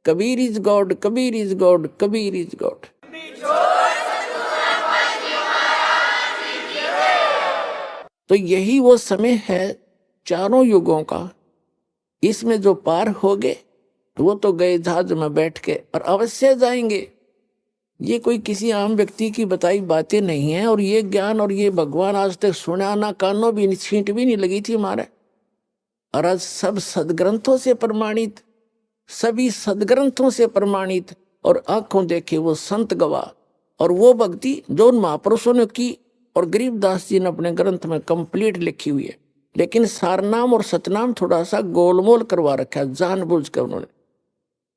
Kabir is God, Kabir is God, Kabir is God. तो यही वो समय है चारों युगों का। इसमें जो पार हो गए वो तो गए जहाज में बैठ के, और अवश्य जाएंगे। ये कोई किसी आम व्यक्ति की बताई बातें नहीं है। और ये ज्ञान और ये भगवान आज तक सुना ना, कानों भी छींट भी नहीं लगी थी हमारे। और आज सब सदग्रंथों से प्रमाणित, सभी सदग्रंथों से प्रमाणित, और आंखों देखे वो संत गवाह। और वो भक्ति जो उन महापुरुषों ने की और गरीबदास जी ने अपने ग्रंथ में कंप्लीट लिखी हुई है। लेकिन सारनाम और सतनाम थोड़ा सा गोलमोल करवा रखा है जानबूझ कर उन्होंने।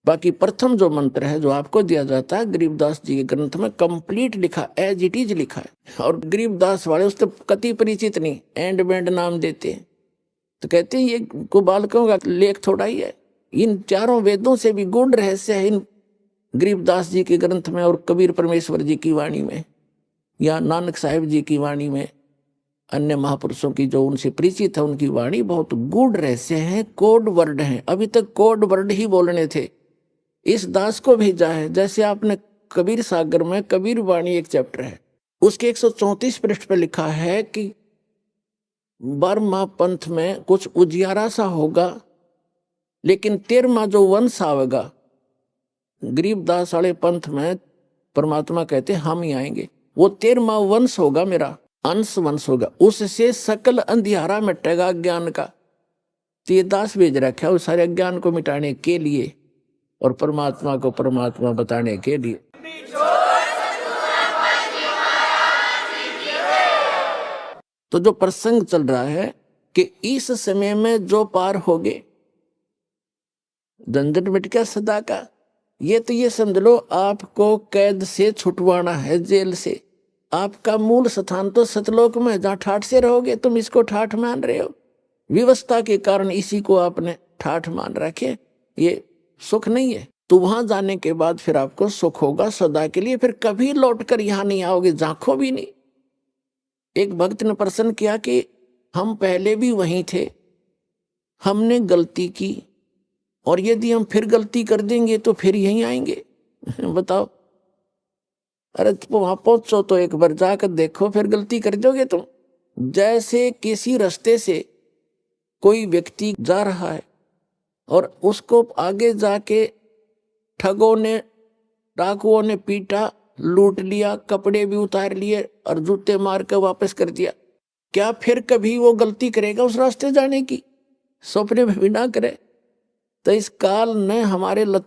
बाकी प्रथम जो मंत्र है जो आपको दिया जाता है, गरीबदास जी के ग्रंथ में कंप्लीट लिखा, एज इट इज लिखा है। और गरीबदास वाले उससे कति परिचित नहीं, एंड बैंड नाम देते हैं। तो कहते हैं ये को बालकों का लेख थोड़ा ही है। इन चारों वेदों से भी गूढ़ रहस्य है इन गरीबदास जी के ग्रंथ में, और कबीर परमेश्वर जी की वाणी में, या नानक साहिब जी की वाणी में, अन्य महापुरुषों की जो उनसे परिचित है उनकी वाणी बहुत गूढ़ रहस्य है, कोड वर्ड हैं। अभी तक कोड वर्ड ही बोलने थे। इस दास को भेजा है। जैसे आपने कबीर सागर में कबीर वाणी एक चैप्टर है, उसके 134 पृष्ठ पे लिखा है कि 12वां पंथ में कुछ उजियारा सा होगा, लेकिन 13वां जो वंश आवेगा गरीबदास वाले पंथ में, परमात्मा कहते हम ही आएंगे। वो 13वां वंश होगा, मेरा अंश वंश होगा, उससे सकल अंधियारा मिटेगा ज्ञान का। तो ये दास भेज रखा है उस सारे ज्ञान को मिटाने के लिए और परमात्मा को परमात्मा बताने के लिए। तो जो प्रसंग चल रहा है कि इस समय में जो पार हो गए, झंझट मिट गया सदा का। ये तो ये समझ लो आपको कैद से छुटवाना है, जेल से। आपका मूल स्थान तो सतलोक में, जहां ठाठ से रहोगे। तुम इसको ठाठ मान रहे हो, विवशता के कारण इसी को आपने ठाठ मान रखे। ये सुख नहीं है। तो वहां जाने के बाद फिर आपको सुख होगा सदा के लिए। फिर कभी लौटकर यहां नहीं आओगे, झांको भी नहीं। एक भक्त ने प्रश्न किया कि हम पहले भी वहीं थे, हमने गलती की, और यदि हम फिर गलती कर देंगे तो फिर यहीं आएंगे। बताओ। अरे वहां पहुंचो तो एक बार जाकर देखो, फिर गलती कर दोगे तुम। जैसे किसी रास्ते से कोई व्यक्ति जा रहा है और उसको आगे जाके ठगों ने, डाकुओं ने पीटा, लूट लिया, कपड़े भी उतार लिए और जूते मार कर वापस कर दिया, क्या फिर कभी वो गलती करेगा उस रास्ते जाने की? सपने में भी ना करे। तो इस काल ने हमारे